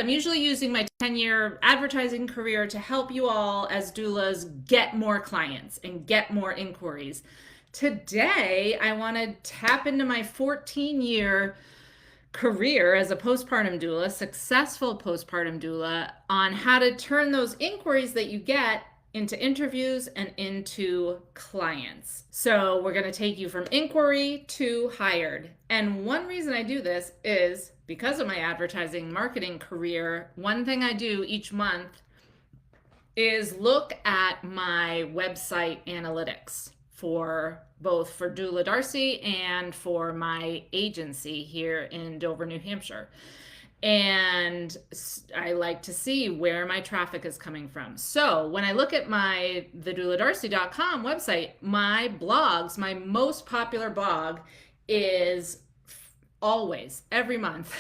I'm usually using my 10-year advertising career to help you all as doulas get more clients and get more inquiries. Today, I want to tap into my 14-year career as a postpartum doula, successful postpartum doula, on how to turn those inquiries that you get into interviews and into clients. So we're going to take you from inquiry to hired. And one reason I do this is because of my advertising marketing career. One thing I do each month is look at my website analytics for both for Doula Darcy and for my agency here in Dover, New Hampshire. And I like to see where my traffic is coming from. So when I look at the douladarcy.com website, my blogs, my most popular blog is always, every month,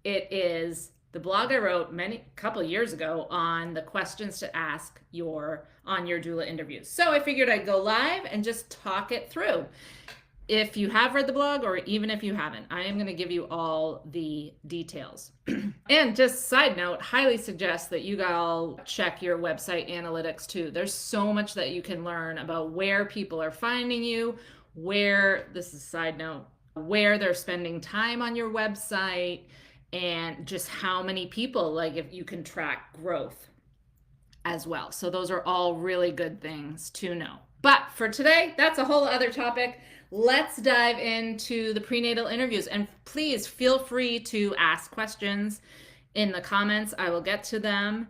it is the blog I wrote couple years ago on the questions to ask on your doula interviews. So I figured I'd go live and just talk it through. If you have read the blog, or even if you haven't, I am going to give you all the details. And just side note, highly suggest that you all check your website analytics too. There's so much that you can learn about where people are finding you, this is a side note, where they're spending time on your website, and just how many people, like if you can track growth as well. So those are all really good things to know. But for today, that's a whole other topic. Let's dive into the prenatal interviews, and please feel free to ask questions in the comments. I will get to them.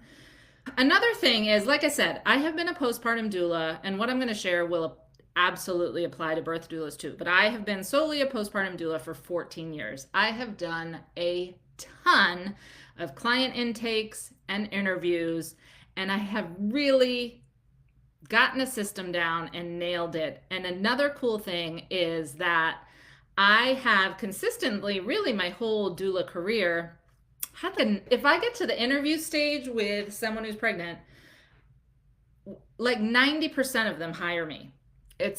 Another thing is, like I said, I have been a postpartum doula, and what I'm going to share will absolutely apply to birth doulas too, but I have been solely a postpartum doula for 14 years. I have done a ton of client intakes and interviews, and I have really gotten a system down and nailed it. And another cool thing is that I have consistently, really my whole doula career, if I get to the interview stage with someone who's pregnant, like 90% of them hire me.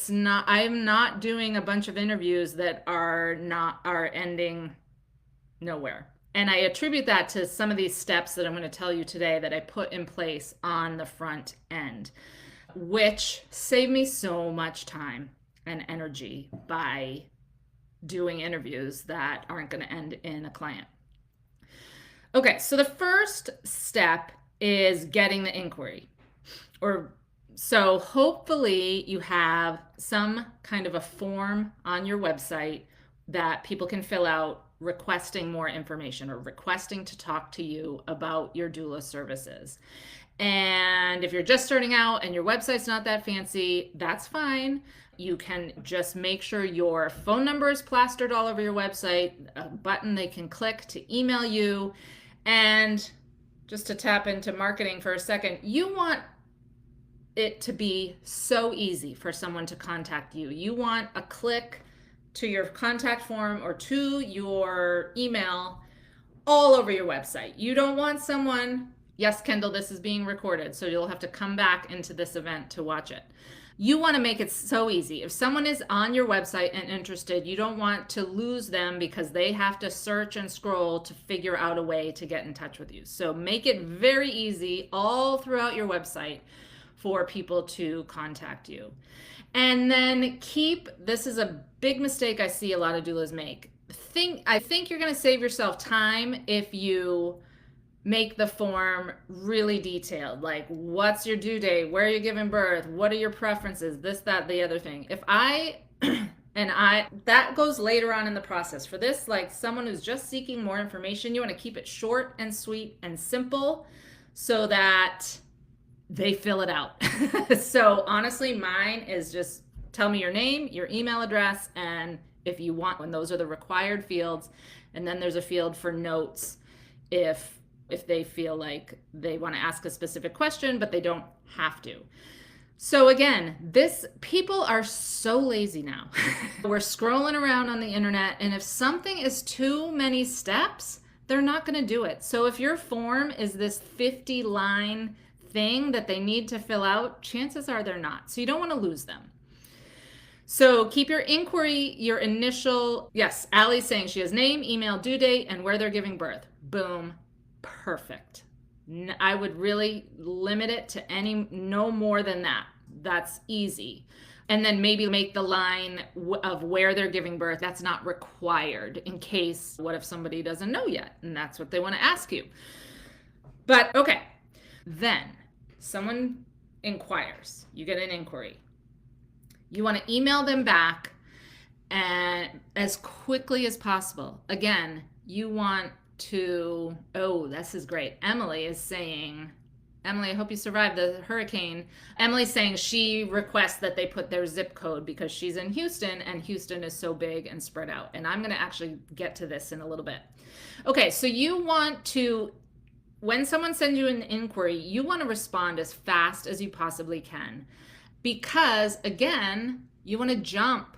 I'm not doing a bunch of interviews that are ending nowhere. And I attribute that to some of these steps that I'm going to tell you today that I put in place on the front end, which saved me so much time and energy by doing interviews that aren't going to end in a client. Okay, so the first step is getting the inquiry. So hopefully you have some kind of a form on your website that people can fill out requesting more information or requesting to talk to you about your doula services. And if you're just starting out and your website's not that fancy, that's fine. You can just make sure your phone number is plastered all over your website, a button they can click to email you. And just to tap into marketing for a second, you want it to be so easy for someone to contact you. You want a click to your contact form or to your email all over your website. You don't want someone, yes, Kendall, this is being recorded, so you'll have to come back into this event to watch it. You want to make it so easy. If someone is on your website and interested, you don't want to lose them because they have to search and scroll to figure out a way to get in touch with you. So make it very easy all throughout your website for people to contact you. And then this is a big mistake I see a lot of doulas make. I think you're going to save yourself time if you make the form really detailed, like what's your due date, where are you giving birth, what are your preferences, this, that, the other thing. That goes later on in the process. For this, like someone who's just seeking more information, you want to keep it short and sweet and simple so that they fill it out. So honestly, mine is just tell me your name, your email address, and if you want one. Those are the required fields. And then there's a field for notes if they feel like they want to ask a specific question, but they don't have to. So again, people are so lazy now. We're scrolling around on the internet, and if something is too many steps, they're not going to do it. So if your form is this 50-line thing that they need to fill out, chances are they're not. So you don't want to lose them. So keep your inquiry, your initial, yes, Allie's saying she has name, email, due date, and where they're giving birth. Boom. perfect. I would really limit it to no more than that. That's easy. And then maybe make the line of where they're giving birth. That's not required in case, what if somebody doesn't know yet? And that's what they want to ask you. But okay, then someone inquires. You get an inquiry. You want to email them back and as quickly as possible. Again, you want to, oh, this is great. Emily is saying, Emily, I hope you survived the hurricane. Emily's saying she requests that they put their zip code because she's in Houston and Houston is so big and spread out. And I'm going to actually get to this in a little bit. Okay, so you want to, when someone sends you an inquiry, you want to respond as fast as you possibly can. Because again, you want to jump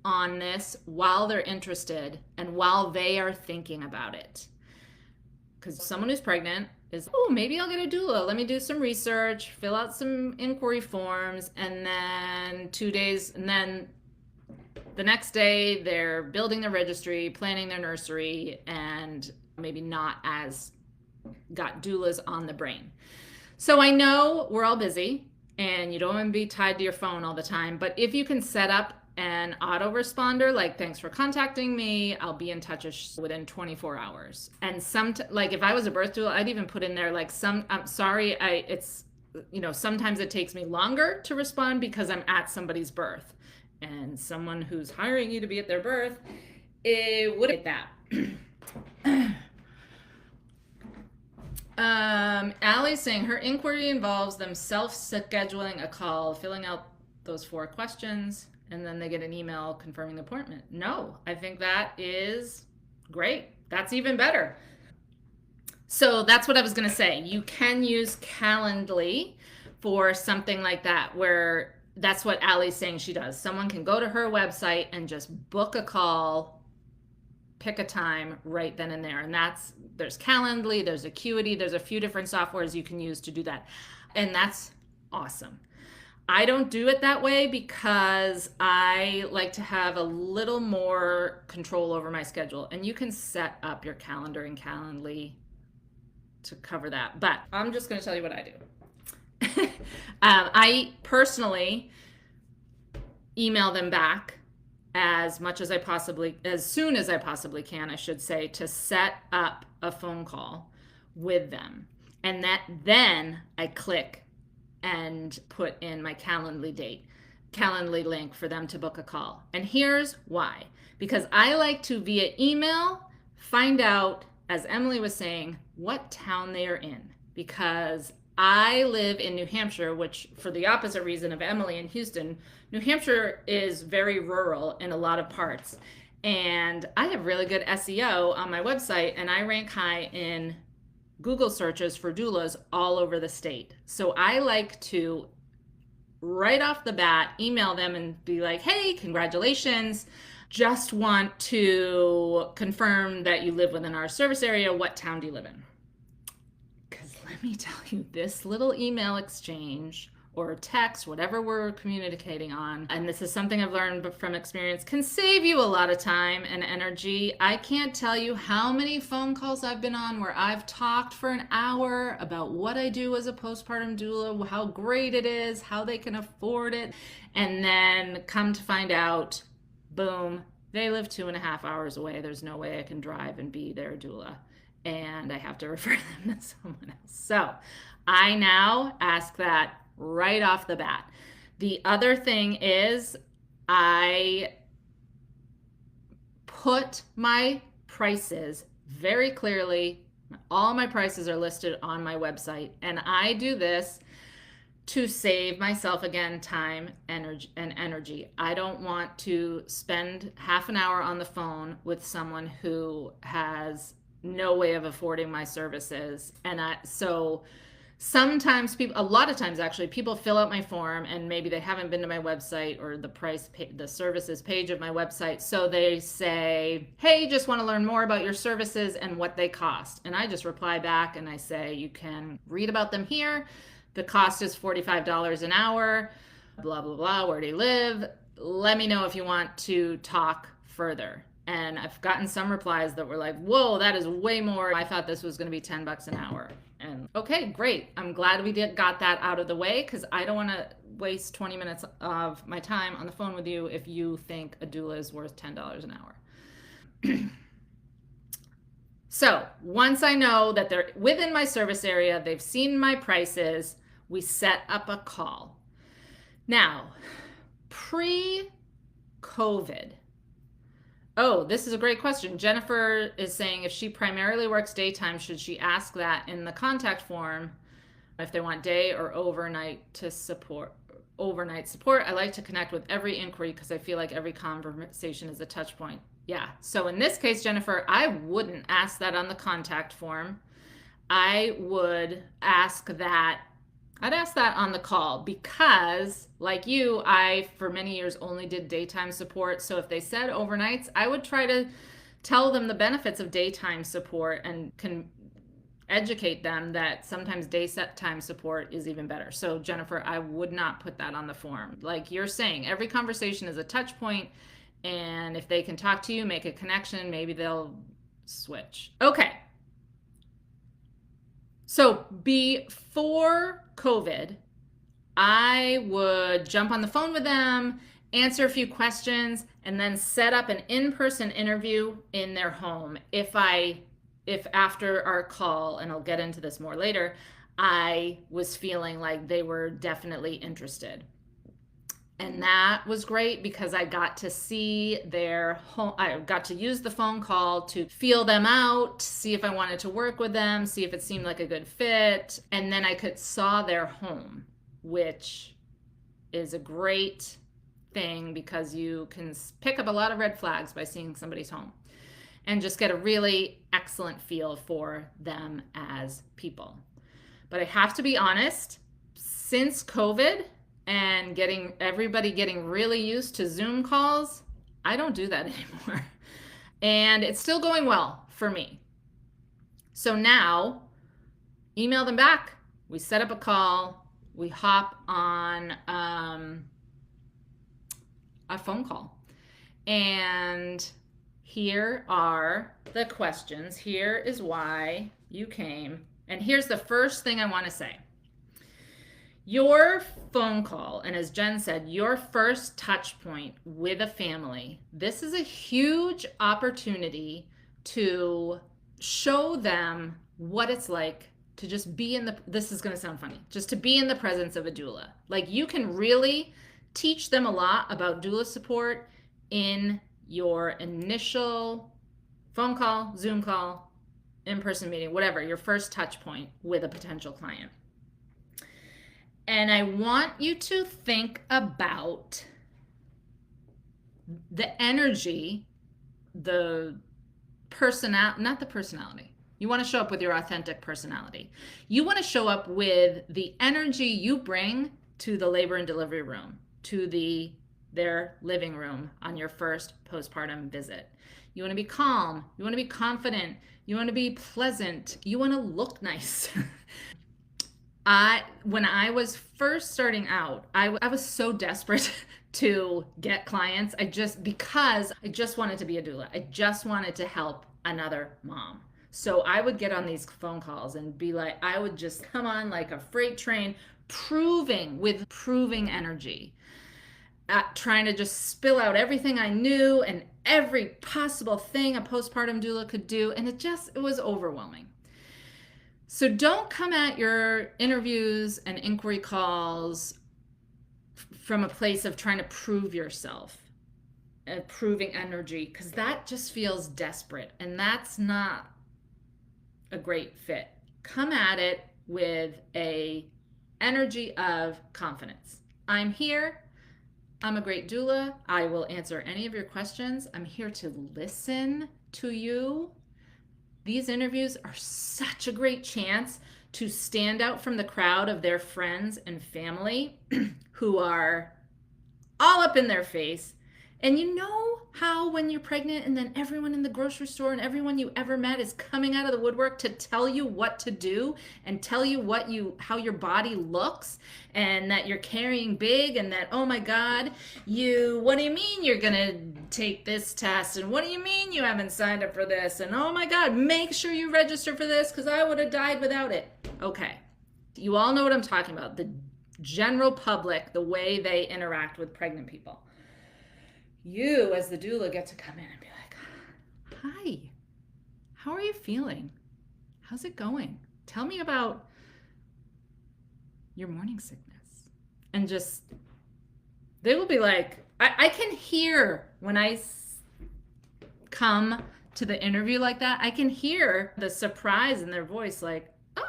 on this while they're interested and while they are thinking about it. Because someone who's pregnant is, oh, maybe I'll get a doula. Let me do some research, fill out some inquiry forms, and then 2 days, and then the next day they're building their registry, planning their nursery, and maybe not as got doulas on the brain. So I know we're all busy and you don't want to be tied to your phone all the time, but if you can set up an autoresponder, like, thanks for contacting me, I'll be in touch within 24 hours. And like if I was a birth doula, I'd even put in there like I'm sorry, it's, sometimes it takes me longer to respond because I'm at somebody's birth. And someone who's hiring you to be at their birth, it would get that. Allie's saying her inquiry involves them self-scheduling a call, filling out those 4 questions, and then they get an email confirming the appointment. No, I think that is great. That's even better. So that's what I was going to say. You can use Calendly for something like that, where that's what Allie's saying she does. Someone can go to her website and just book a call, pick a time right then and there. And there's Calendly, there's Acuity, there's a few different softwares you can use to do that. And that's awesome. I don't do it that way because I like to have a little more control over my schedule. And you can set up your calendar in Calendly to cover that. But I'm just going to tell you what I do. I personally email them back as soon as I possibly can, I should say, to set up a phone call with them. And then I click and put in my Calendly link for them to book a call. And here's why. Because I like to, via email, find out, as Emily was saying, what town they are in. Because I live in New Hampshire, which, for the opposite reason of Emily in Houston, New Hampshire is very rural in a lot of parts. And I have really good SEO on my website, and I rank high in Google searches for doulas all over the state. So I like to, right off the bat, email them and be like, hey, congratulations. Just want to confirm that you live within our service area. What town do you live in? Because let me tell you, this little email exchange or text, whatever we're communicating on, and this is something I've learned from experience, can save you a lot of time and energy. I can't tell you how many phone calls I've been on where I've talked for an hour about what I do as a postpartum doula, how great it is, how they can afford it, and then come to find out, boom, they live 2.5 hours away. There's no way I can drive and be their doula, and I have to refer them to someone else. So I now ask that right off the bat. The other thing is I put my prices very clearly. All my prices are listed on my website, and I do this to save myself, again, time, energy. I don't want to spend half an hour on the phone with someone who has no way of affording my services. And so sometimes a lot of times actually, people fill out my form and maybe they haven't been to my website or the services page of my website. So they say, hey, just want to learn more about your services and what they cost. And I just reply back and I say, you can read about them here. The cost is $45 an hour, blah, blah, blah. Where do you live? Let me know if you want to talk further. And I've gotten some replies that were like, whoa, that is way more. I thought this was going to be $10 an hour. And okay, great. I'm glad we got that out of the way, because I don't want to waste 20 minutes of my time on the phone with you if you think a doula is worth $10 an hour. So once I know that they're within my service area, they've seen my prices, we set up a call. Now, pre-COVID, oh, this is a great question. Jennifer is saying, if she primarily works daytime, should she ask that in the contact form if they want day or overnight support? I like to connect with every inquiry because I feel like every conversation is a touch point. Yeah. So in this case, Jennifer, I wouldn't ask that on the contact form. I would ask that. I'd ask that on the call, because like you, I for many years only did daytime support. So if they said overnights, I would try to tell them the benefits of daytime support and can educate them that sometimes daytime support is even better. So Jennifer, I would not put that on the form. Like you're saying, every conversation is a touch point, and if they can talk to you, make a connection, maybe they'll switch. Okay. So before COVID, I would jump on the phone with them, answer a few questions, and then set up an in-person interview in their home. If after our call, and I'll get into this more later, I was feeling like they were definitely interested. And that was great because I got to see their home. I got to use the phone call to feel them out, see if I wanted to work with them, see if it seemed like a good fit. And then I saw their home, which is a great thing because you can pick up a lot of red flags by seeing somebody's home and just get a really excellent feel for them as people. But I have to be honest, since COVID, and everybody getting really used to Zoom calls, I don't do that anymore. And it's still going well for me. So now, email them back. We set up a call. We hop on a phone call. And here are the questions. Here is why you came. And here's the first thing I want to say. Your phone call, and as Jen said, your first touch point with a family, this is a huge opportunity to show them what it's like to just be this is going to sound funny, just to be in the presence of a doula. Like you can really teach them a lot about doula support in your initial phone call, Zoom call, in-person meeting, whatever, your first touch point with a potential client. And I want you to think about the energy, not the personality. You want to show up with your authentic personality. You want to show up with the energy you bring to the labor and delivery room, to their living room on your first postpartum visit. You want to be calm. You want to be confident. You want to be pleasant. You want to look nice. When I was first starting out, I was so desperate to get clients. Because I just wanted to be a doula. I just wanted to help another mom. So I would get on these phone calls and be like, I would just come on like a freight train, proving energy, trying to just spill out everything I knew and every possible thing a postpartum doula could do. And it was overwhelming. So don't come at your interviews and inquiry calls from a place of trying to prove yourself, proving energy, because that just feels desperate, and that's not a great fit. Come at it with a energy of confidence. I'm here. I'm a great doula. I will answer any of your questions. I'm here to listen to you. These interviews are such a great chance to stand out from the crowd of their friends and family who are all up in their face And you know how when you're pregnant and then everyone in the grocery store and everyone you ever met is coming out of the woodwork to tell you what to do and tell you how your body looks and that you're carrying big and that, oh my God, what do you mean you're going to take this test? And what do you mean you haven't signed up for this? And oh my God, make sure you register for this because I would have died without it. Okay. You all know what I'm talking about. The general public, the way they interact with pregnant people. You, as the doula, get to come in and be like, hi, how are you feeling? How's it going? Tell me about your morning sickness. And just, they will be like, I can hear when I come to the interview like that, I can hear the surprise in their voice, like, oh,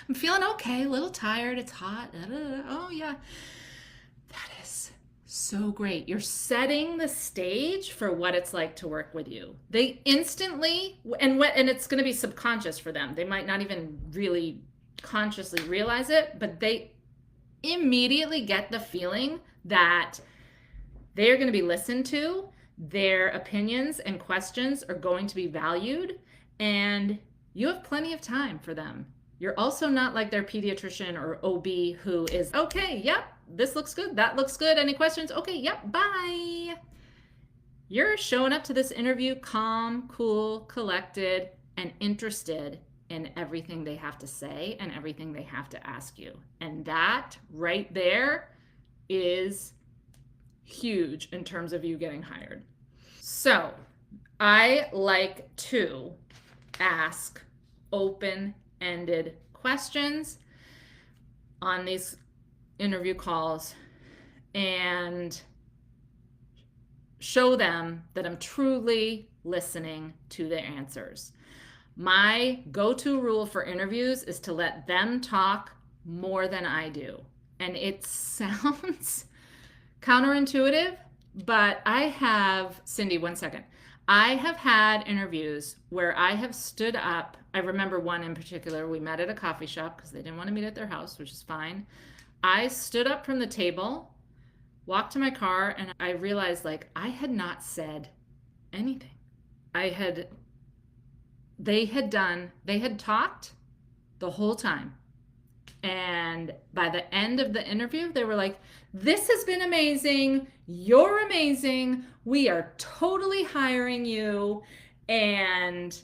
I'm feeling okay, a little tired, it's hot, oh yeah. That is so great. You're setting the stage for what it's like to work with you. They instantly, and it's going to be subconscious for them. They might not even really consciously realize it, but they immediately get the feeling that they are going to be listened to. Their opinions and questions are going to be valued, and you have plenty of time for them. You're also not like their pediatrician or OB who is, okay, yep, this looks good, that looks good. Any questions? Okay, yep, bye. You're showing up to this interview calm, cool, collected, and interested in everything they have to say and everything they have to ask you. And that right there is huge in terms of you getting hired. So I like to ask open-ended questions on these interview calls and show them that I'm truly listening to their answers. My go-to rule for interviews is to let them talk more than I do. And it sounds counterintuitive, but Cindy, 1 second. I have had interviews where I have stood up. I remember one in particular. We met at a coffee shop because they didn't want to meet at their house, which is fine. I stood up from the table, walked to my car, and I realized I had not said anything. They had talked the whole time. And by the end of the interview, they were like, this has been amazing. You're amazing. We are totally hiring you. And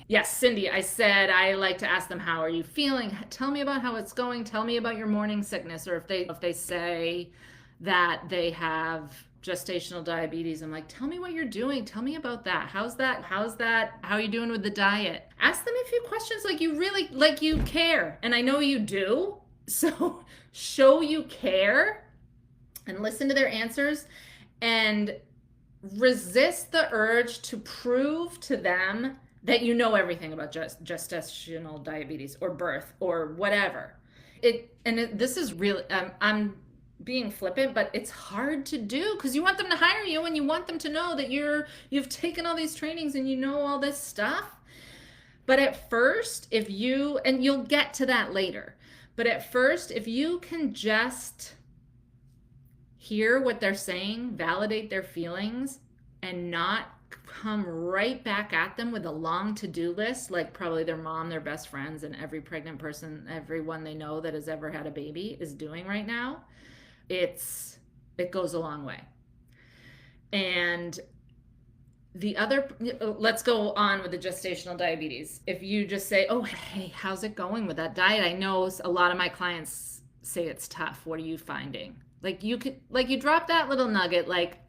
yes, Cindy, I said, I like to ask them, how are you feeling? Tell me about how it's going. Tell me about your morning sickness. Or if they say that they have gestational diabetes, I'm like, tell me what you're doing. Tell me about that. How's that? How are you doing with the diet? Ask them a few questions like you care. And I know you do. So show you care and listen to their answers and resist the urge to prove to them that you know everything about gestational diabetes or birth or whatever. This is really, I'm being flippant, but it's hard to do because you want them to hire you and you want them to know that you've taken all these trainings and you know all this stuff. But at first, and you'll get to that later, but at first, if you can just hear what they're saying, validate their feelings, and not come right back at them with a long to-do list, like probably their mom, their best friends, and every pregnant person, everyone they know that has ever had a baby is doing right now, it goes a long way. And let's go on with the gestational diabetes. If you just say, oh, hey, how's it going with that diet? I know a lot of my clients say it's tough. What are you finding? You drop that little nugget,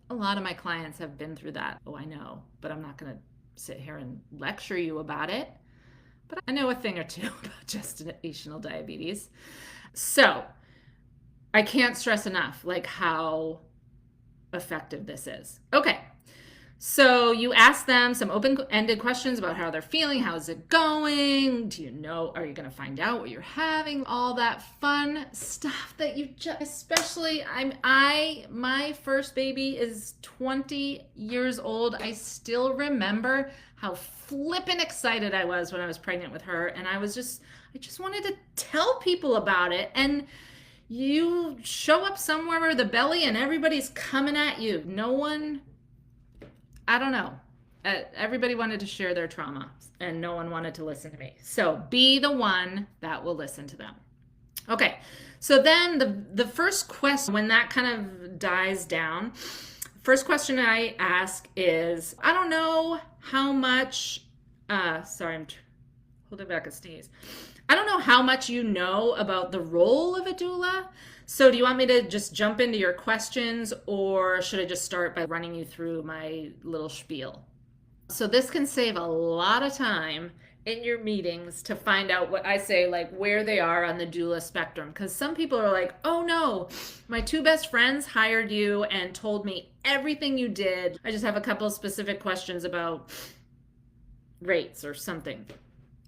a lot of my clients have been through that. Oh, I know, but I'm not going to sit here and lecture you about it. But I know a thing or two about gestational diabetes. So I can't stress enough, like, how effective this is. Okay. So you ask them some open-ended questions about how they're feeling. How's it going? Do you know, are you going to find out what you're having? All that fun stuff that you just, especially my first baby is 20 years old. I still remember how flippin' excited I was when I was pregnant with her. And I just wanted to tell people about it. And you show up somewhere with a belly and everybody's coming at you. No one, I don't know. Everybody wanted to share their trauma and no one wanted to listen to me. So be the one that will listen to them. Okay, so then the first question, when that kind of dies down, first question I ask is, I don't know how much, sorry, I'm holding back a sneeze. I don't know how much you know about the role of a doula. So do you want me to just jump into your questions, or should I just start by running you through my little spiel? So this can save a lot of time in your meetings to find out what I say, like where they are on the doula spectrum. Because some people are like, oh no, my two best friends hired you and told me everything you did. I just have a couple of specific questions about rates or something.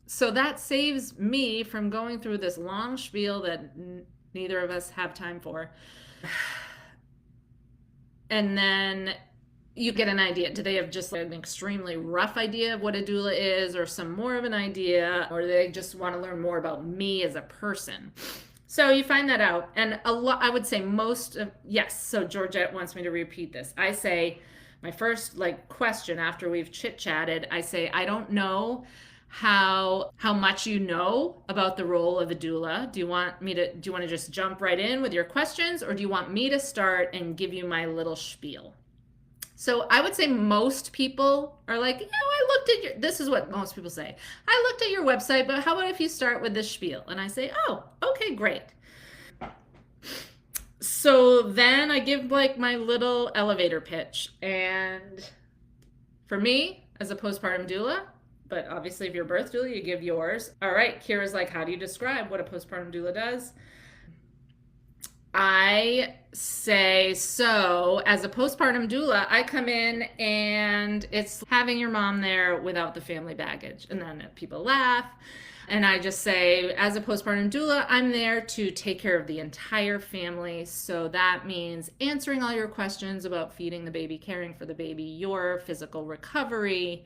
So that saves me from going through this long spiel that neither of us have time for. And then you get an idea. Do they have just like an extremely rough idea of what a doula is, or some more of an idea, or do they just want to learn more about me as a person? So you find that out. And a lot, I would say most of, yes, so Georgette wants me to repeat this. I say, my first like question after we've chit-chatted, I say, I don't know how much you know about the role of a doula. Do you want to just jump right in with your questions, or do you want me to start and give you my little spiel? So I would say most people are like, I looked at your, this is what most people say. I looked at your website, but how about if you start with this spiel? And I say, oh, okay, great. So then I give like my little elevator pitch. And for me, as a postpartum doula, but obviously if you're a birth doula, you give yours. All right, Kira's like, how do you describe what a postpartum doula does? I say, so as a postpartum doula, I come in and it's having your mom there without the family baggage. And then people laugh. And I just say, as a postpartum doula, I'm there to take care of the entire family. So that means answering all your questions about feeding the baby, caring for the baby, your physical recovery.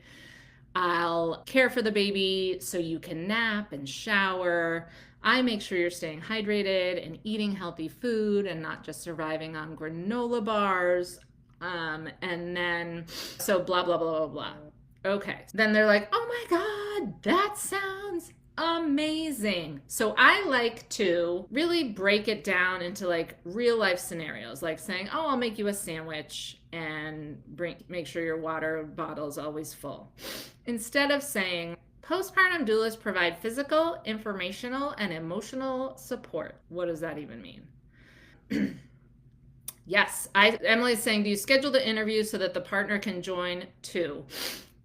I'll care for the baby so you can nap and shower. I make sure you're staying hydrated and eating healthy food and not just surviving on granola bars. And then, so blah, blah, blah, blah, blah. Okay. Then they're like, oh my God, that sounds amazing. So I like to really break it down into like real life scenarios, like saying, oh, I'll make you a sandwich and make sure your water bottle is always full. Instead of saying, postpartum doulas provide physical, informational, and emotional support. What does that even mean? Yes, Emily's saying, do you schedule the interview so that the partner can join too?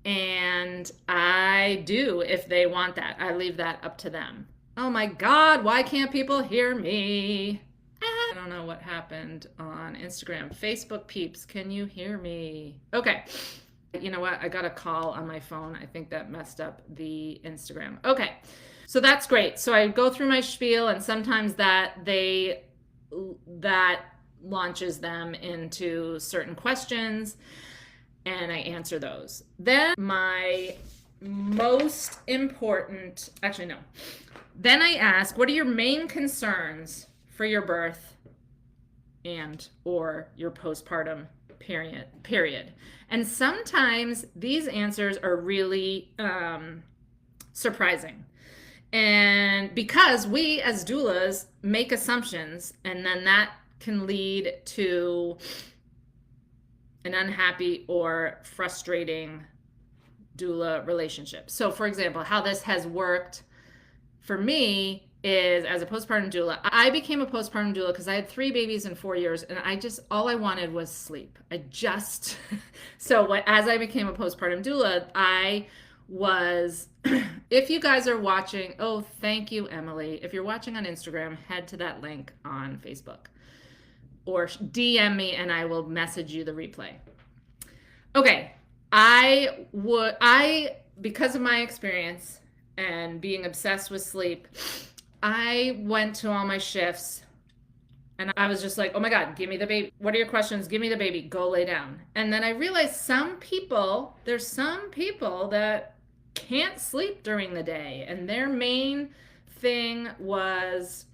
And I do if they want that. I leave that up to them. Oh my God, why can't people hear me? I don't know what happened on Instagram. Facebook peeps, can you hear me? Okay. You know what? I got a call on my phone. I think that messed up the Instagram. Okay. So that's great. So I go through my spiel, and sometimes that launches them into certain questions, and I answer those. Then my most important, actually no. Then I ask, what are your main concerns for your birth and or your postpartum period? And sometimes these answers are really surprising. And because we as doulas make assumptions, and then that can lead to an unhappy or frustrating doula relationship. So for example, how this has worked for me is, as a postpartum doula, I became a postpartum doula because I had 3 babies in 4 years, and all I wanted was sleep. As I became a postpartum doula, I was, if you guys are watching, oh, thank you, Emily. If you're watching on Instagram, head to that link on Facebook or DM me and I will message you the replay. Okay, because of my experience and being obsessed with sleep, I went to all my shifts and I was just like, oh my God, give me the baby. What are your questions? Give me the baby. Go lay down. And then I realized there's some people that can't sleep during the day, and their main thing was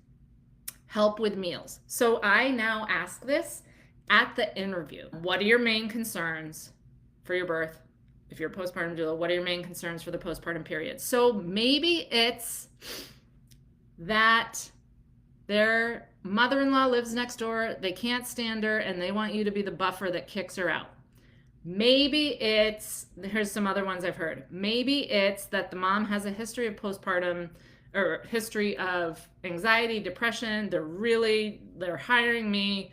help with meals. So I now ask this at the interview. What are your main concerns for your birth? If you're a postpartum doula, what are your main concerns for the postpartum period? So maybe it's that their mother-in-law lives next door, they can't stand her, and they want you to be the buffer that kicks her out. Maybe it's, here's some other ones I've heard. Maybe it's that the mom has a history of postpartum or history of anxiety, depression. They're hiring me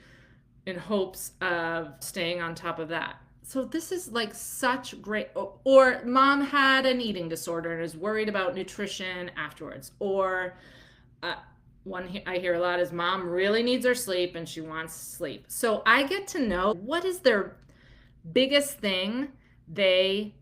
in hopes of staying on top of that. So this is like such great, or mom had an eating disorder and is worried about nutrition afterwards. Or one I hear a lot is mom really needs her sleep and she wants sleep. So I get to know what is their biggest thing they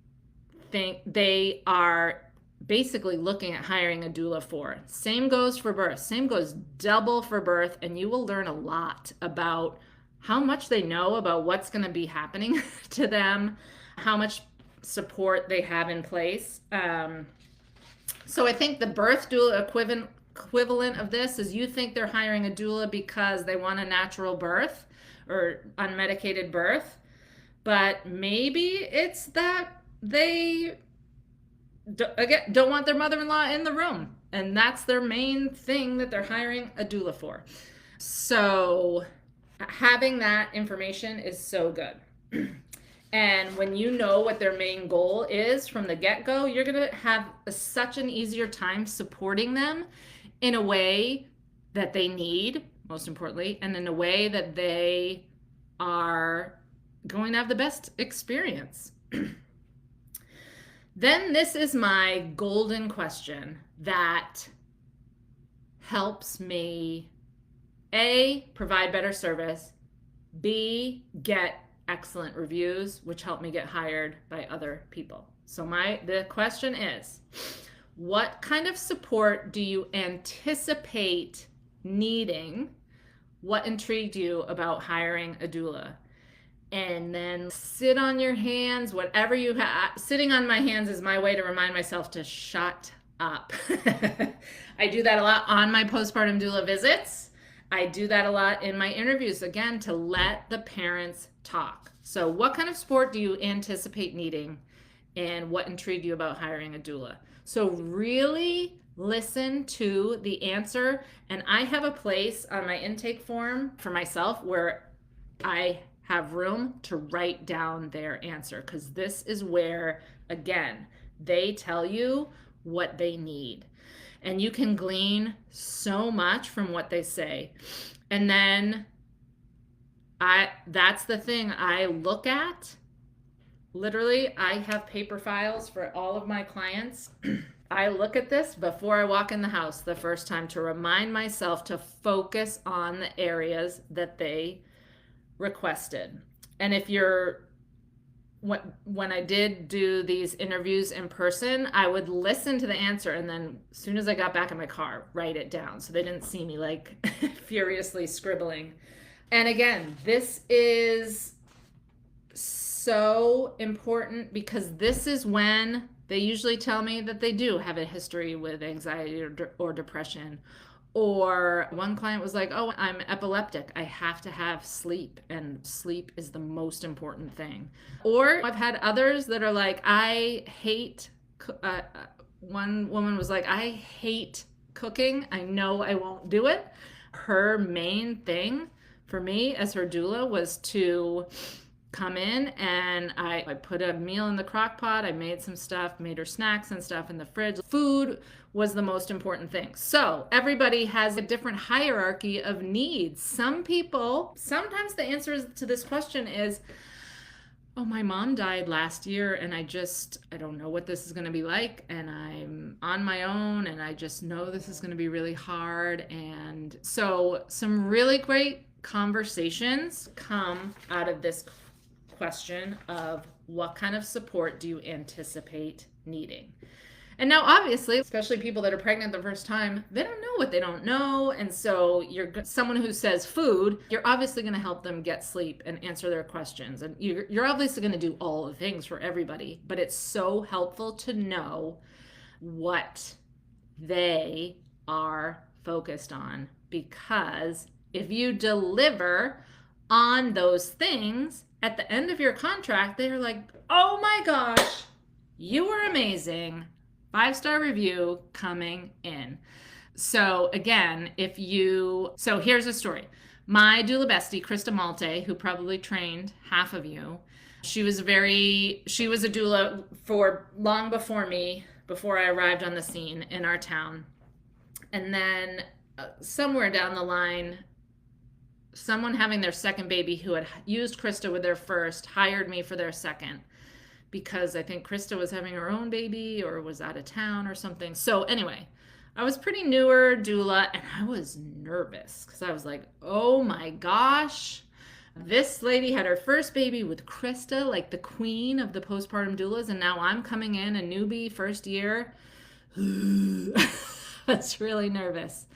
think they are basically looking at hiring a doula for. Same goes for birth. Same goes double for birth. And you will learn a lot about how much they know about what's going to be happening to them, how much support they have in place. So I think the birth doula equivalent of this is you think they're hiring a doula because they want a natural birth or unmedicated birth. But maybe it's that they, again, don't want their mother-in-law in the room. And that's their main thing that they're hiring a doula for. So having that information is so good. And when you know what their main goal is from the get-go, you're going to have such an easier time supporting them in a way that they need, most importantly, and in a way that they are going to have the best experience. Then this is my golden question that helps me A, provide better service, B, get excellent reviews, which help me get hired by other people. So the question is, what kind of support do you anticipate needing? What intrigued you about hiring a doula? And then sit on your hands, whatever you have. Sitting on my hands is my way to remind myself to shut up. I do that a lot on my postpartum doula visits. I do that a lot in my interviews, again, to let the parents talk. So what kind of support do you anticipate needing? And what intrigued you about hiring a doula? So really listen to the answer. And I have a place on my intake form for myself where I have room to write down their answer, because this is where, again, they tell you what they need. And you can glean so much from what they say. And then that's the thing I look at. Literally, I have paper files for all of my clients. I look at this before I walk in the house the first time to remind myself to focus on the areas that they requested. And if when I did do these interviews in person, I would listen to the answer and then as soon as I got back in my car, write it down so they didn't see me like furiously scribbling. And again, this is so important because this is when they usually tell me that they do have a history with anxiety or depression. Or one client was like, oh, I'm epileptic. I have to have sleep, and sleep is the most important thing. Or I've had others that are like, I hate, one woman was like, I hate cooking. I know I won't do it. Her main thing for me as her doula was to come in and I put a meal in the crock pot. I made some stuff, made her snacks and stuff in the fridge. Food was the most important thing. So everybody has a different hierarchy of needs. Some people, sometimes the answer to this question is, oh, my mom died last year and I don't know what this is going to be like. And I'm on my own and I just know this is going to be really hard. And so some really great conversations come out of this question of what kind of support do you anticipate needing? And now obviously, especially people that are pregnant the first time, they don't know what they don't know. And so you're someone who says food, you're obviously going to help them get sleep and answer their questions. And you're obviously going to do all the things for everybody, but it's so helpful to know what they are focused on because if you deliver on those things at the end of your contract, they're like, oh my gosh, you were amazing. 5-star review coming in. So again, so here's a story. My doula bestie, Krista Malte, who probably trained half of you, she was a doula for long before me, before I arrived on the scene in our town. And then somewhere down the line, someone having their second baby who had used Krista with their first hired me for their second, because I think Krista was having her own baby or was out of town or something. So anyway, I was pretty newer doula, and I was nervous because I was like, oh my gosh, this lady had her first baby with Krista, like the queen of the postpartum doulas, and now I'm coming in, a newbie, first year. I was really nervous.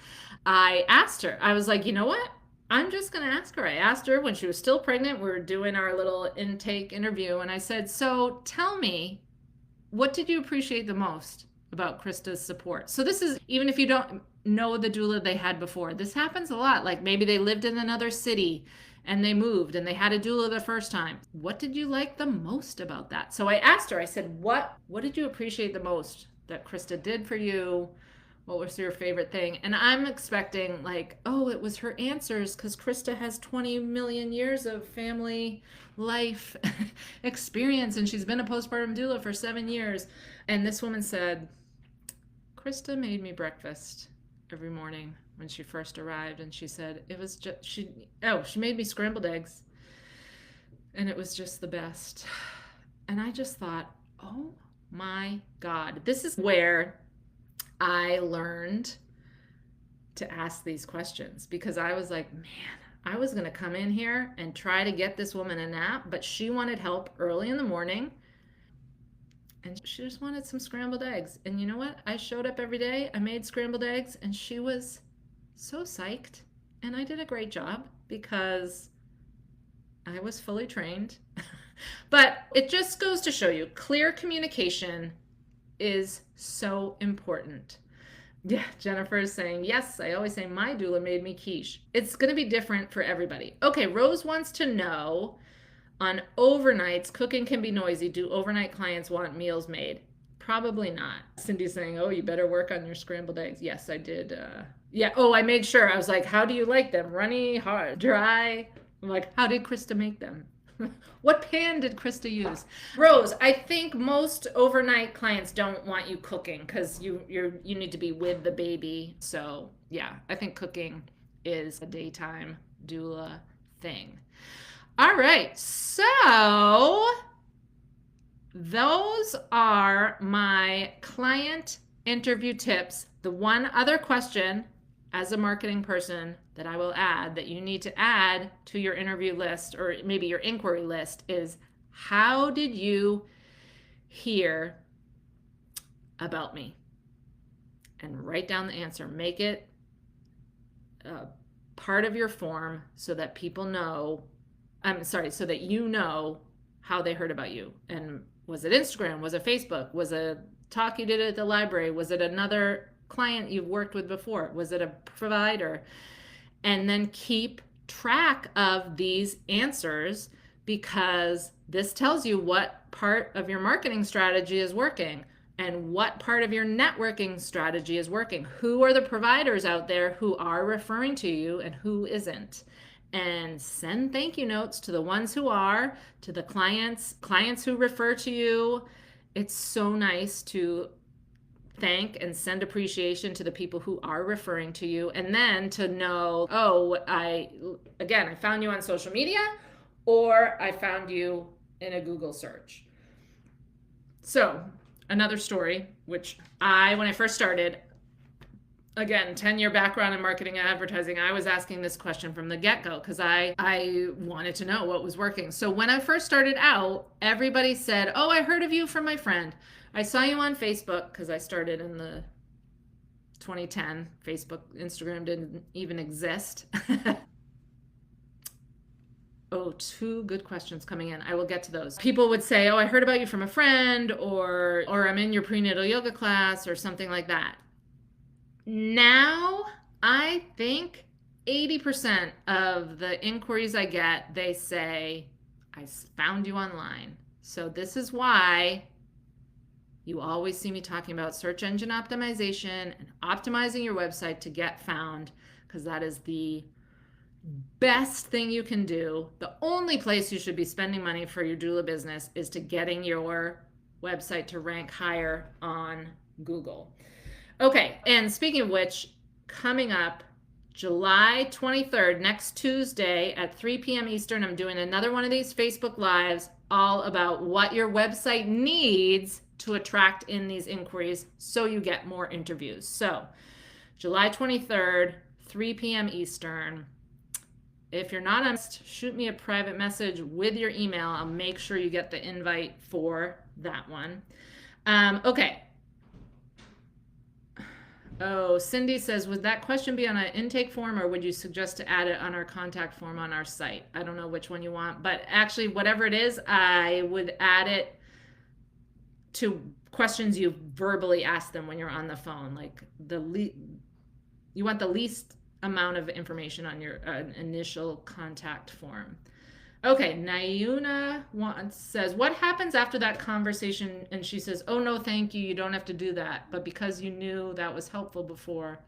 I asked her, I was like, you know what? I'm just going to ask her. I asked her when she was still pregnant. We were doing our little intake interview, and I said, so tell me, what did you appreciate the most about Krista's support? So this is, even if you don't know the doula they had before, this happens a lot. Like maybe they lived in another city and they moved and they had a doula the first time. What did you like the most about that? So I asked her, I said, what did you appreciate the most that Krista did for you? What was your favorite thing? And I'm expecting like, oh, it was her answers, because Krista has 20 million years of family life experience, and she's been a postpartum doula for 7 years. And this woman said, Krista made me breakfast every morning when she first arrived, and she said it was just she made me scrambled eggs, and it was just the best. And I just thought, oh my God, this is where I learned to ask these questions, because I was like, man, I was going to come in here and try to get this woman a nap, but she wanted help early in the morning, and she just wanted some scrambled eggs. And you know what? I showed up every day, I made scrambled eggs, and she was so psyched, and I did a great job because I was fully trained. But it just goes to show you, clear communication is so important. Yeah, Jennifer is saying, yes, I always say my doula made me quiche. It's going to be different for everybody. Okay, Rose wants to know, on overnights, cooking can be noisy. Do overnight clients want meals made? Probably not. Cindy's saying, oh, you better work on your scrambled eggs. Yes, I did. Yeah. Oh, I made sure. I was like, how do you like them? Runny, hard, dry? I'm like, how did Krista make them? What pan did Krista use? Rose, I think most overnight clients don't want you cooking because you need to be with the baby. So yeah, I think cooking is a daytime doula thing. All right, so those are my client interview tips. The one other question as a marketing person that I will add, that you need to add to your interview list, or maybe your inquiry list, is how did you hear about me? And write down the answer. Make it part of your form so that people know, so that you know how they heard about you. And was it Instagram? Was it Facebook? Was it talk you did at the library? Was it another client you've worked with before? Was it a provider? And then keep track of these answers, because this tells you what part of your marketing strategy is working and what part of your networking strategy is working. Who are the providers out there who are referring to you and who isn't? And send thank you notes to the ones who are, to the clients who refer to you. It's so nice to thank and send appreciation to the people who are referring to you, and then to know, oh, I found you on social media, or I found you in a Google search. So another story, which when I first started, again, 10-year background in marketing and advertising, I was asking this question from the get-go because I wanted to know what was working. So when I first started out, everybody said, oh, I heard of you from my friend. I saw you on Facebook, because I started in the 2010. Facebook, Instagram didn't even exist. Oh, 2 good questions coming in. I will get to those. People would say, oh, I heard about you from a friend, or I'm in your prenatal yoga class, or something like that. Now I think 80% of the inquiries I get, they say, I found you online. So this is why you always see me talking about search engine optimization and optimizing your website to get found, because that is the best thing you can do. The only place you should be spending money for your doula business is to getting your website to rank higher on Google. Okay, and speaking of which, coming up July 23rd, next Tuesday at 3 p.m. Eastern, I'm doing another one of these Facebook Lives all about what your website needs to attract in these inquiries so you get more interviews. So July 23rd, 3 p.m. Eastern. If you're not on, shoot me a private message with your email. I'll make sure you get the invite for that one. Okay. Oh, Cindy says, would that question be on an intake form, or would you suggest to add it on our contact form on our site? I don't know which one you want, but actually, whatever it is, I would add it to questions you verbally ask them when you're on the phone. Like you want the least amount of information on your initial contact form. Okay, Nayuna says, what happens after that conversation? And she says, oh, no, thank you. You don't have to do that. But because you knew that was helpful before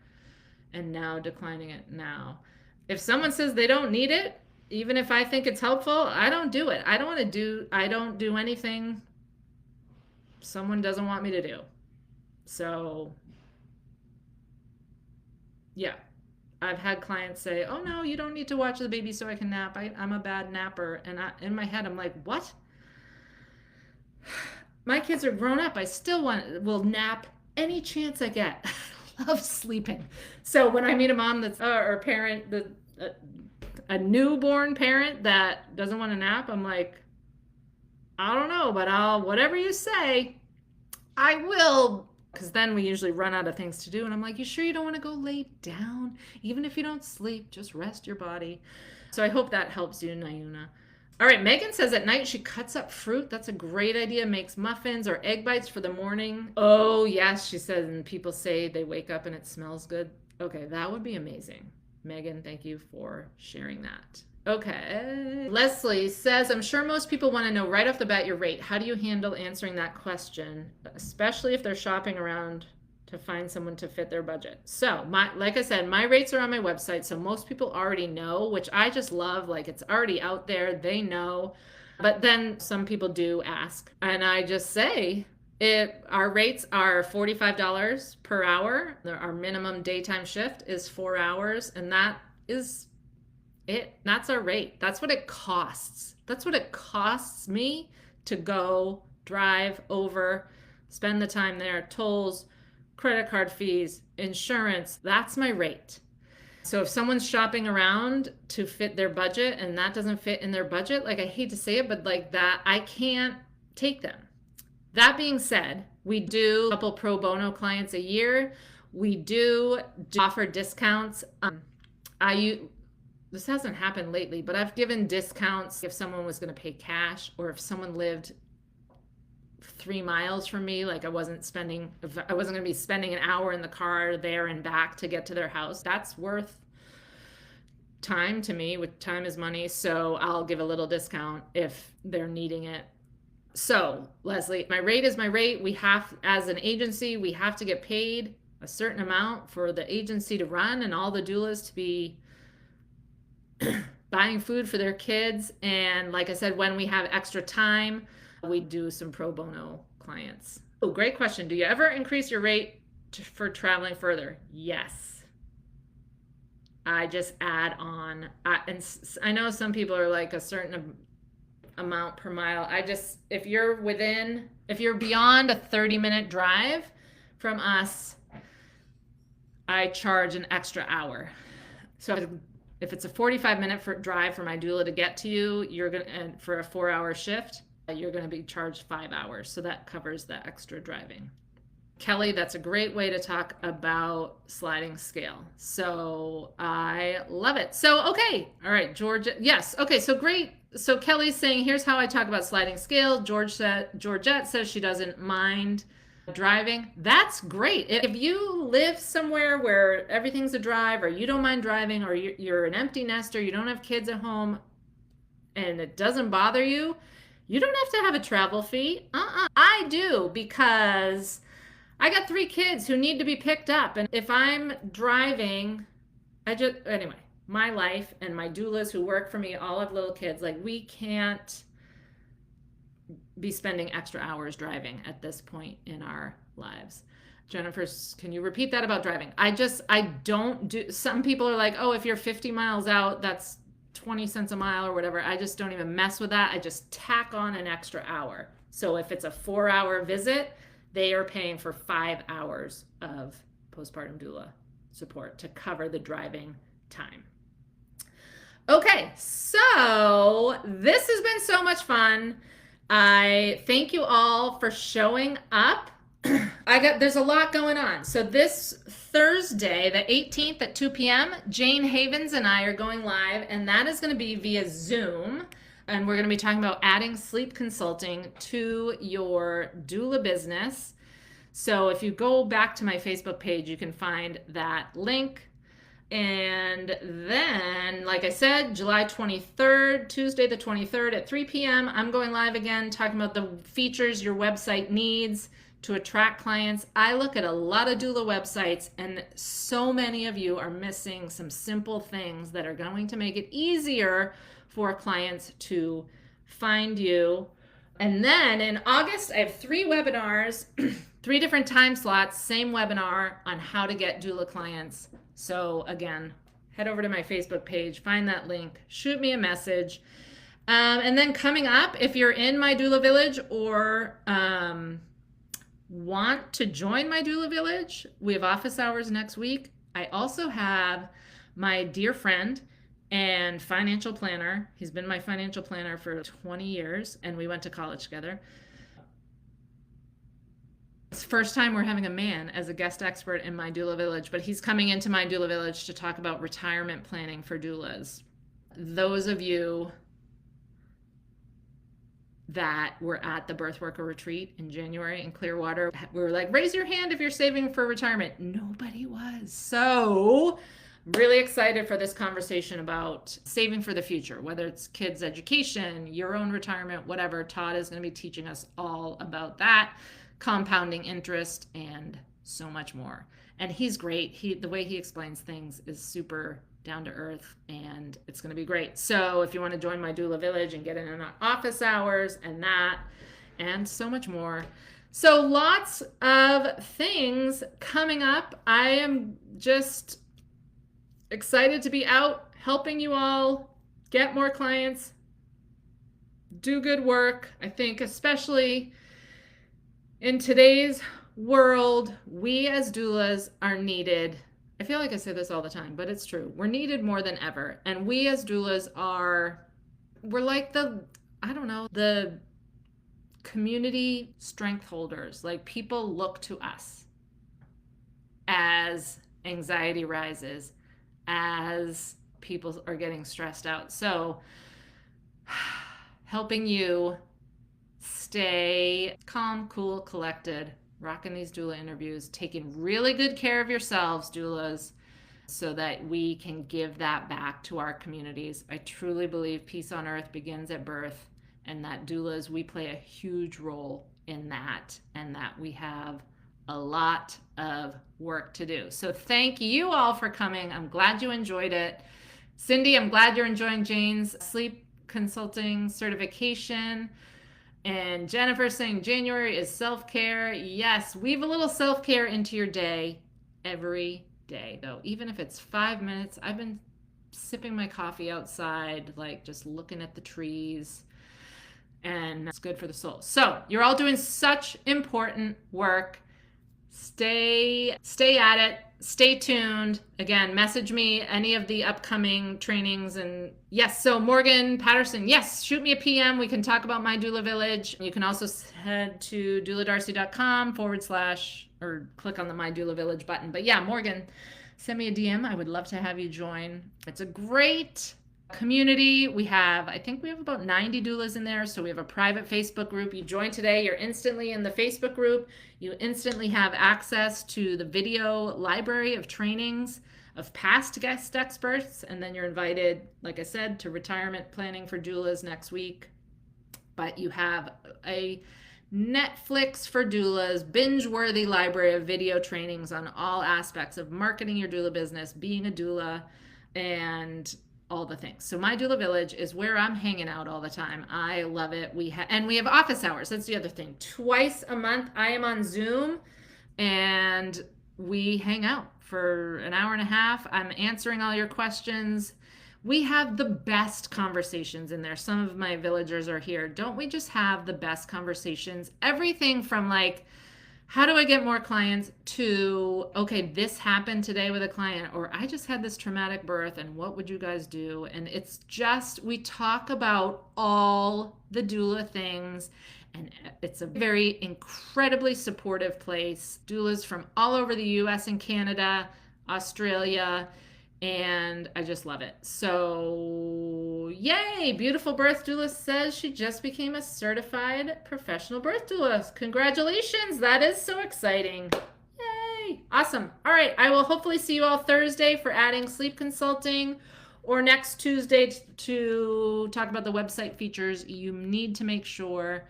and now declining it now. If someone says they don't need it, even if I think it's helpful, I don't do it. I don't do anything someone doesn't want me to do. So, yeah. I've had clients say, oh, no, you don't need to watch the baby so I can nap. I'm a bad napper. And in my head, I'm like, what? My kids are grown up. I still will nap any chance I get. I love sleeping. So when I meet a mom that's or a parent, a newborn parent that doesn't want to nap, I'm like, I don't know, but whatever you say, I will. Because then we usually run out of things to do. And I'm like, you sure you don't want to go lay down? Even if you don't sleep, just rest your body. So I hope that helps you, Nayuna. All right, Megan says at night she cuts up fruit. That's a great idea. Makes muffins or egg bites for the morning. Oh, yes, she says, and people say they wake up and it smells good. Okay, that would be amazing. Megan, thank you for sharing that. Okay. Leslie says, I'm sure most people want to know right off the bat your rate. How do you handle answering that question, especially if they're shopping around to find someone to fit their budget? So, like I said, my rates are on my website, so most people already know, which I just love. Like, it's already out there. They know. But then some people do ask. And I just say, our rates are $45 per hour. Our minimum daytime shift is 4 hours, and that is that's our rate. That's what it costs. That's what it costs me to go drive over, spend the time there, tolls, credit card fees, insurance. That's my rate. So if someone's shopping around to fit their budget and that doesn't fit in their budget, like, I hate to say it, but like that, I can't take them. That being said, we do a couple pro bono clients a year. We do offer discounts. This hasn't happened lately, but I've given discounts if someone was going to pay cash, or if someone lived 3 miles from me, like I wasn't going to be spending an hour in the car there and back to get to their house. That's worth time to me. With time is money. So I'll give a little discount if they're needing it. So Leslie, my rate is my rate. As an agency, we have to get paid a certain amount for the agency to run and all the doulas to be buying food for their kids. And like I said, when we have extra time, we do some pro bono clients. Oh, great question. Do you ever increase your rate for traveling further? Yes. I just add on. And I know some people are like a certain amount per mile. if you're beyond a 30-minute drive from us, I charge an extra hour. So if it's a 45-minute drive for my doula to get to you, and for a 4-hour shift, you're going to be charged 5 hours. So that covers the extra driving. Kelly, that's a great way to talk about sliding scale. So I love it. So, okay. All right, Georgia. Yes. Okay. So great. So Kelly's saying, here's how I talk about sliding scale. Georgette says she doesn't mind Driving, that's great. If you live somewhere where everything's a drive, or you don't mind driving, or you're an empty nester, you don't have kids at home, and it doesn't bother you, you don't have to have a travel fee. I do, because I got 3 kids who need to be picked up. And if I'm driving, anyway, my life and my doulas who work for me all have little kids. Like, we can't be spending extra hours driving at this point in our lives. Jennifer, can you repeat that about driving? I don't do, some people are like, oh, if you're 50 miles out, that's 20 cents a mile or whatever. I just don't even mess with that. I just tack on an extra hour. So if it's a 4-hour visit, they are paying for 5 hours of postpartum doula support to cover the driving time. Okay, so this has been so much fun. I thank you all for showing up. There's a lot going on. So this Thursday, the 18th at 2 p.m., Jane Havens and I are going live, and that is going to be via Zoom. And we're going to be talking about adding sleep consulting to your doula business. So if you go back to my Facebook page, you can find that link. And then, like I said, July 23rd, Tuesday the 23rd at 3 p.m., I'm going live again, talking about the features your website needs to attract clients. I look at a lot of doula websites, and so many of you are missing some simple things that are going to make it easier for clients to find you. And then in August, I have 3 webinars, 3 different time slots, same webinar on how to get doula clients. So again, head over to my Facebook page, find that link, shoot me a message. And then coming up, if you're in my doula village or want to join my doula village, we have office hours next week. I also have my dear friend and financial planner. He's been my financial planner for 20 years, and we went to college together. It's the first time we're having a man as a guest expert in my doula village, but he's coming into my doula village to talk about retirement planning for doulas. Those of you that were at the birth worker retreat in January in Clearwater, we were like, raise your hand if you're saving for retirement. Nobody was. So really excited for this conversation about saving for the future, whether it's kids' education, your own retirement, whatever. Todd is going to be teaching us all about that, compounding interest, and so much more. And he's great. The way he explains things is super down to earth, and it's going to be great. So if you want to join my doula village and get in on office hours and that, and so much more. So lots of things coming up. I am just excited to be out helping you all get more clients, do good work. I think especially in today's world, we as doulas are needed. I feel like I say this all the time, but it's true. We're needed more than ever. And we as doulas we're like the community strength holders. Like, people look to us as anxiety rises, as people are getting stressed out. So helping you stay calm, cool, collected, rocking these doula interviews, taking really good care of yourselves, doulas, so that we can give that back to our communities. I truly believe peace on earth begins at birth, and that doulas, we play a huge role in that, and that we have a lot of work to do. So thank you all for coming. I'm glad you enjoyed it. Cindy, I'm glad you're enjoying Jane's sleep consulting certification. And Jennifer saying January is self-care. Yes, weave a little self-care into your day every day. So even if it's 5 minutes, I've been sipping my coffee outside, like just looking at the trees, and it's good for the soul. So you're all doing such important work. Stay at it. Stay tuned. Again, message me any of the upcoming trainings. And yes, so Morgan Patterson, yes, shoot me a PM. We can talk about my doula village. You can also head to douladarcy.com/ or click on the My Doula Village button. But yeah, Morgan, send me a DM. I would love to have you join. It's a great Community. I think we have about 90 doulas in there. So we have a private Facebook group. You join today, you're instantly in the Facebook group. You instantly have access to the video library of trainings of past guest experts. And then you're invited, like I said, to retirement planning for doulas next week. But you have a Netflix for doulas, binge-worthy library of video trainings on all aspects of marketing your doula business, being a doula, and all the things. So my doula village is where I'm hanging out all the time. I love it. We have office hours. That's the other thing. Twice a month I am on Zoom and we hang out for an hour and a half. I'm answering all your questions. We have the best conversations in there. Some of my villagers are here. Don't we just have the best conversations? Everything from like, how do I get more clients to, okay, this happened today with a client, or I just had this traumatic birth and what would you guys do? And it's just, we talk about all the doula things, and it's a very incredibly supportive place. Doulas from all over the US and Canada, Australia, and I just love it. So, yay! Beautiful Birth Doula says she just became a certified professional birth doula. Congratulations! That is so exciting. Yay! Awesome. All right, I will hopefully see you all Thursday for adding sleep consulting, or next Tuesday to talk about the website features you need to make sure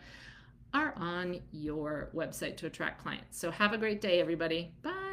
are on your website to attract clients. So have a great day, everybody. Bye.